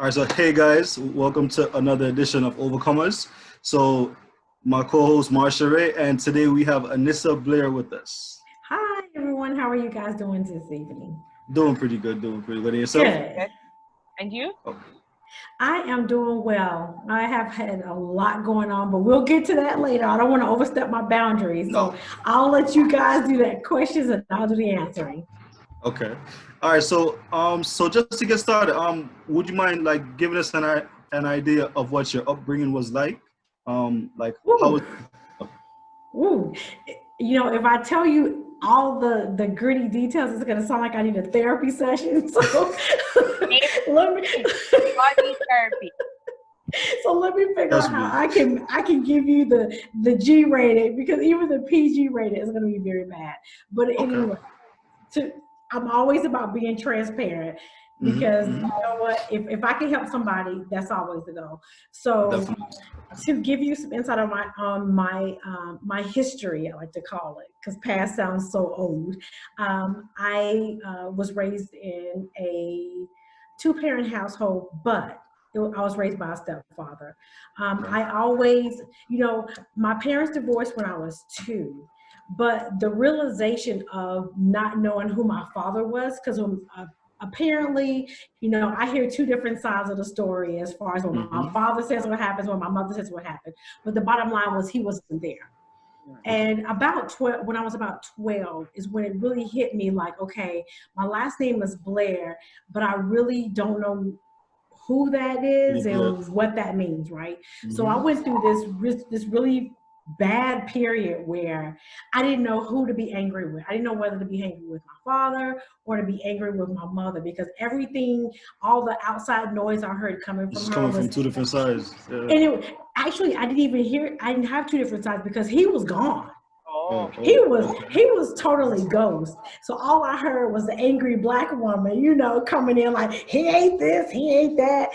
All right, so hey guys, welcome to another edition of Overcomaz. So my co-host Marsha Ray, and today we have Anissa Blair with us. Hi everyone, how are you guys doing this evening? Doing pretty good, And yourself? Good. And you? Oh. I am doing well. I have had a lot going on, but we'll get to that later. I don't want to overstep my boundaries. So I'll let you guys do that questions and I'll do the answering. Okay. All right, so just to get started, would you mind like giving us an idea of what your upbringing was like? Like how was Ooh. You know, if I tell you all the gritty details, it's gonna sound like I need a therapy session. So let me therapy. So let me figure out how I can give you the G rated, because even the PG rated is gonna be very bad. But anyway, I'm always about being transparent, because you know what, if I can help somebody, that's always the goal. So definitely. To give you some insight on my history, I like to call it, because past sounds so old. I was raised in a two-parent household, but I was raised by a stepfather. I always, my parents divorced when I was 2. But the realization of not knowing who my father was, because apparently, I hear 2 different sides of the story as far as when my father says what happens, when my mother says what happened. But the bottom line was he wasn't there. And when I was about 12 is when it really hit me, like, okay, my last name is Blair, but I really don't know who that is and what that means, right? So I went through this really bad period where I didn't know who to be angry with. I didn't know whether to be angry with my father or to be angry with my mother, because everything, all the outside noise I heard coming from her was from 2 different sides. Yeah. And actually, I didn't have 2 different sides, because he was gone. He was totally ghost. So all I heard was the angry black woman, coming in like, he ain't this, he ain't that,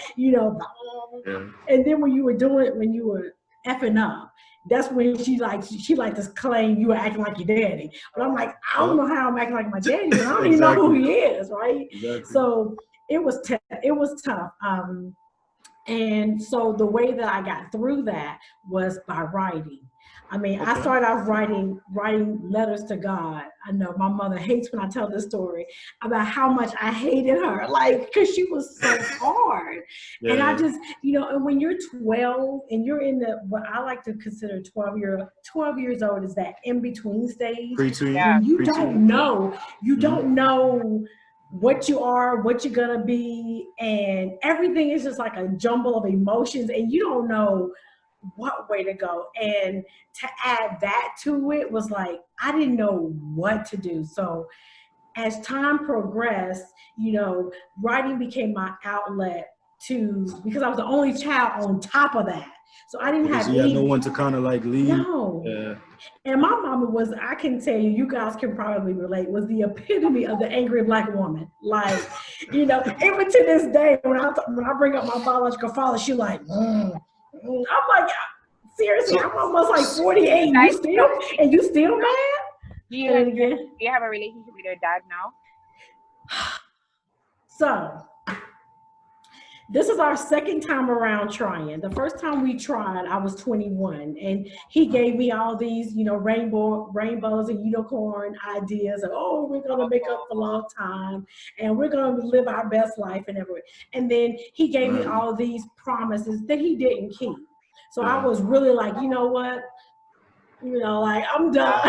And then when you were effing up, that's when she liked to claim you were acting like your daddy. But I'm like, I don't know how I'm acting like my daddy, but I don't even know who he is, right? Exactly. So it was tough. And so the way that I got through that was by writing. I mean, I started off writing letters to God. I know my mother hates when I tell this story about how much I hated her, like, because she was so hard. Yeah. And I just, and when you're 12 and you're in what I like to consider 12 years old is that in-between stage. Pre-teen. Yeah. You don't know what you are, what you're gonna be, and everything is just like a jumble of emotions, and you don't know what way to go. And to add that to it was like, I didn't know what to do. So as time progressed, writing became my outlet because I was the only child on top of that. So I didn't have you had no one to kind of like lead. No. Yeah. And my mama was, I can tell you, you guys can probably relate, was the epitome of the angry black woman. Like, even to this day, when I bring up my biological father, she like, I'm like, seriously, I'm almost like 48, and you still mad? Do you have a relationship with your dad now? So, this is our second time around trying. The first time we tried, I was 21, and he gave me all these, rainbows and unicorn ideas of, we're gonna make up for lost time, and we're gonna live our best life and everything. And then he gave me all these promises that he didn't keep. So I was really like, you know what? Like, I'm done.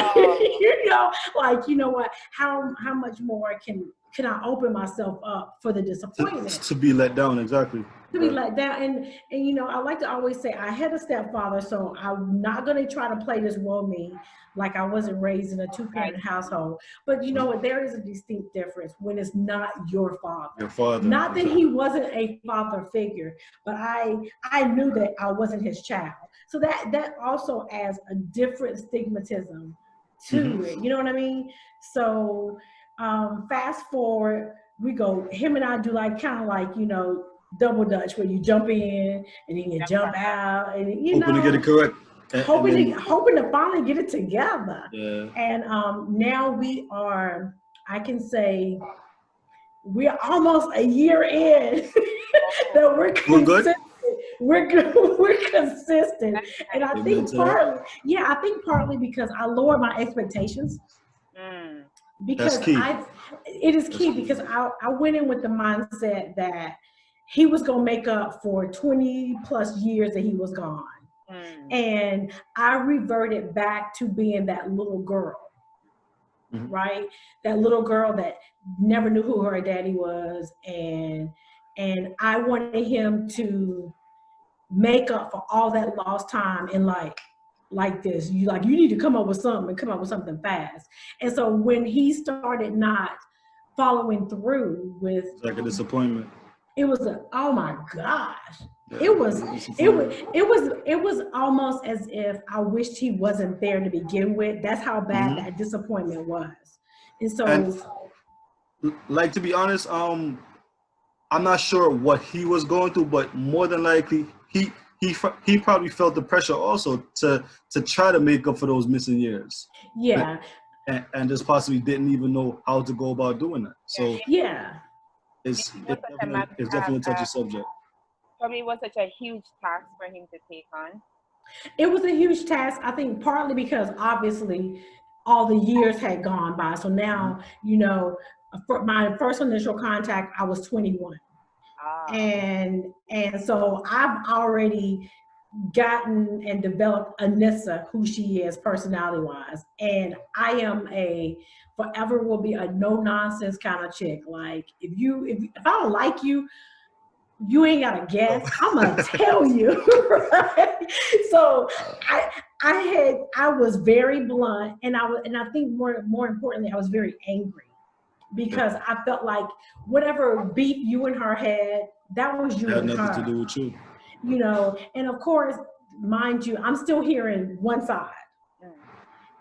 What? How much more can I open myself up for the disappointment? To be let down, exactly. To be let down. And I like to always say, I had a stepfather, so I'm not going to try to play this role me like I wasn't raised in a 2-parent household. But you know what? There is a distinct difference when it's not your father. Your father. Not that he wasn't a father figure, but I knew that I wasn't his child. So that also adds a different stigmatism to it. You know what I mean? So fast forward, we go, him and I do like kind of like, double dutch, where you jump in and then you jump out, and hoping to get it correct. Hoping to finally get it together. Yeah. And now we are, I can say, we're almost a year in that we're consistent. We're good. We're consistent, and I think partly because I lower my expectations. Because it is key because I went in with the mindset that he was gonna make up for 20 plus years that he was gone, and I reverted back to being that little girl. Right, that little girl that never knew who her daddy was, and I wanted him to make up for all that lost time in life like this. You need to come up with something fast. And so when he started not following through with, it's like a disappointment. It was oh my gosh. It was almost as if I wished he wasn't there to begin with. That's how bad that disappointment was. And so, like, to be honest, I'm not sure what he was going through, but more than likely he probably felt the pressure also to try to make up for those missing years. Yeah. And just possibly didn't even know how to go about doing that. So yeah. It's definitely a touchy subject. Probably was such a huge task for him to take on. It was a huge task, I think, partly because obviously all the years had gone by. So now, for my first initial contact, I was 21. And so I've already gotten and developed Anissa, who she is personality-wise. And I am forever will be a no-nonsense kind of chick. Like, if I don't like you, you ain't gotta guess. I'm gonna tell you. Right? So I was very blunt, and I think more importantly, I was very angry because I felt like whatever beef you and her had, that was you and her. Had nothing to do with you. And of course, mind you, I'm still hearing one side.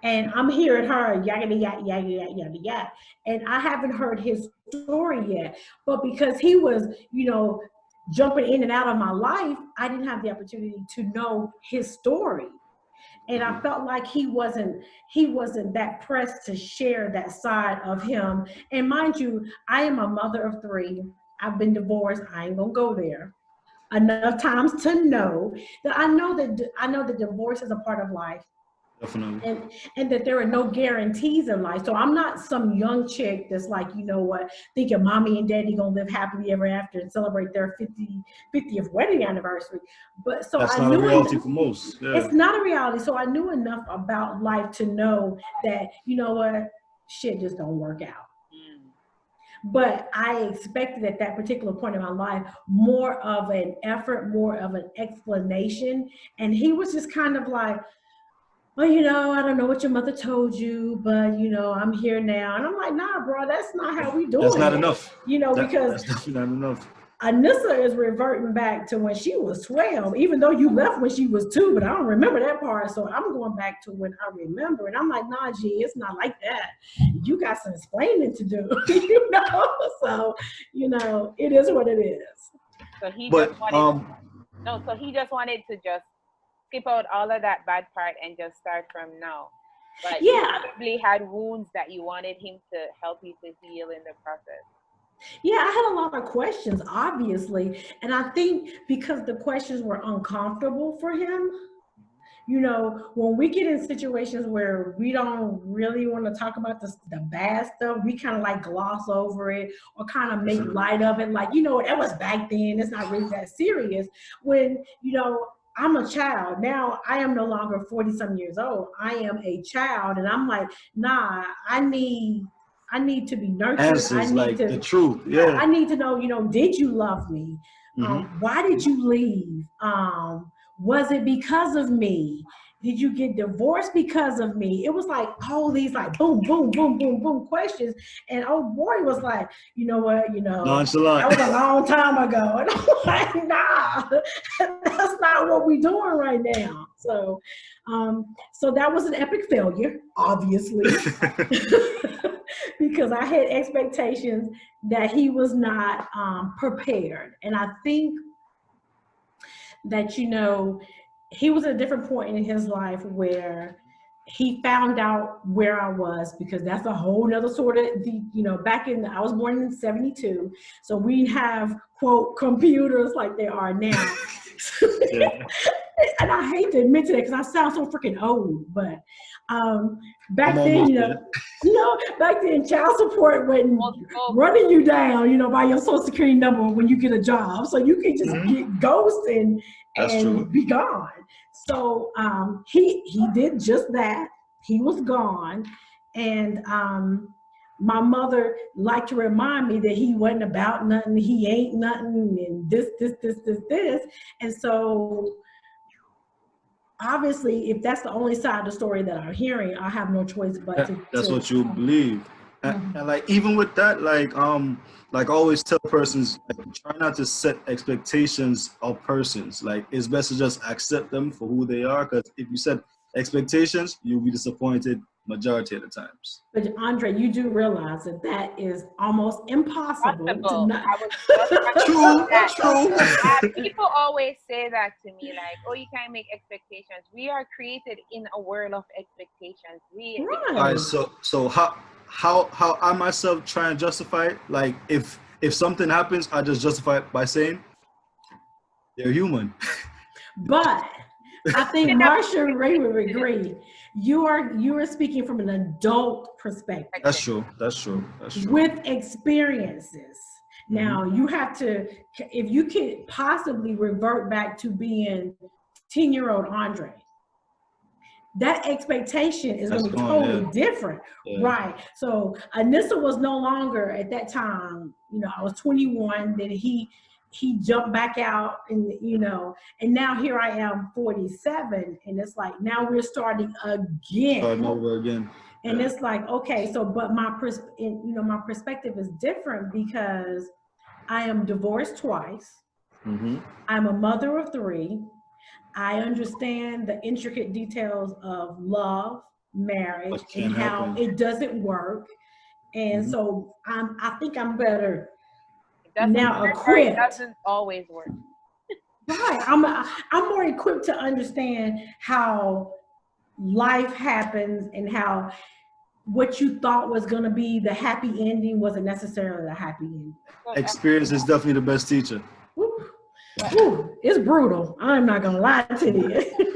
And I'm hearing her yakety yak, yakety yak, yakety yak. And I haven't heard his story yet. But because he was, jumping in and out of my life, I didn't have the opportunity to know his story. And I felt like he wasn't that pressed to share that side of him. And mind you, I am a mother of 3. I've been divorced. I ain't gonna go there enough times to know that I know that divorce is a part of life. Definitely. And that there are no guarantees in life. So I'm not some young chick that's like, thinking mommy and daddy gonna live happily ever after and celebrate their 50th wedding anniversary. But so that's not a reality for most. Yeah. It's not a reality. So I knew enough about life to know that, shit just don't work out. But I expected at that particular point in my life more of an effort, more of an explanation. And he was just kind of like, well, I don't know what your mother told you, but, I'm here now. And I'm like, nah, bro, that's not how we do it. That's not enough. Because that's definitely not enough. Anissa is reverting back to when she was 12, even though you left when she was 2, but I don't remember that part. So I'm going back to when I remember. And I'm like, nah, G, it's not like that. You got some explaining to do, So, it is what it is. So he just wanted to just skip out all of that bad part and just start from now. But you probably had wounds that you wanted him to help you to heal in the process. Yeah, I had a lot of questions, obviously. And I think because the questions were uncomfortable for him, when we get in situations where we don't really want to talk about the bad stuff, we kind of like gloss over it or kind of make light of it. Like, that was back then. It's not really that serious. When, I'm a child. Now I am no longer 40-some years old. I am a child. And I'm like, nah, I need to be nurtured. Answers, the truth. Yeah. I need to know, did you love me? Why did you leave? Was it because of me? Did you get divorced because of me? It was like all these boom, boom, boom, boom, boom questions. And old boy was like, you know what, nonchalant. That was a long time ago. And I'm like, nah, that's not what we're doing right now. So, so that was an epic failure, obviously, because I had expectations that he was not prepared. And I think that, he was at a different point in his life where he found out where I was, because that's a whole nother sort of, back in, I was born in 72. So we have, quote, computers like they are now. Yeah. And I hate to admit to that because I sound so freaking old, but back then, back then child support wasn't running you down, by your social security number when you get a job. So you can just get ghost and be gone. So he did just that. He was gone. And my mother liked to remind me that he wasn't about nothing, he ain't nothing, and this. And so obviously, if that's the only side of the story that I'm hearing, I have no choice but that's what you believe. And like, even with that, like I always tell persons, like, try not to set expectations of persons. Like, it's best to just accept them for who they are, because if you set expectations, you'll be disappointed majority of the times. But Andre, you do realize that that is almost impossible. True. People always say that to me, like, "Oh, you can't make expectations." We are created in a world of expectations. Right. All right. So how I myself try and justify it? Like, if something happens, I just justify it by saying they're human. But I think Marsha and Ray would agree. You are speaking from an adult perspective. That's true. With experiences. Now you have to, if you could possibly revert back to being 10-year-old Andre, that expectation is going to be totally different. Yeah. Right. So Anissa was no longer at that time, I was 21, then he jumped back out, and and now here I am 47, and it's like now we're starting over again. And it's like, okay, so but my perspective is different because I am divorced twice. I'm a mother of 3. I understand the intricate details of love, marriage, and how it doesn't work. And so I think I'm better now equipped. It doesn't always work. Right. I'm more equipped to understand how life happens and how what you thought was going to be the happy ending wasn't necessarily the happy ending. Experience is definitely the best teacher. Ooh, it's brutal. I'm not going to lie to you.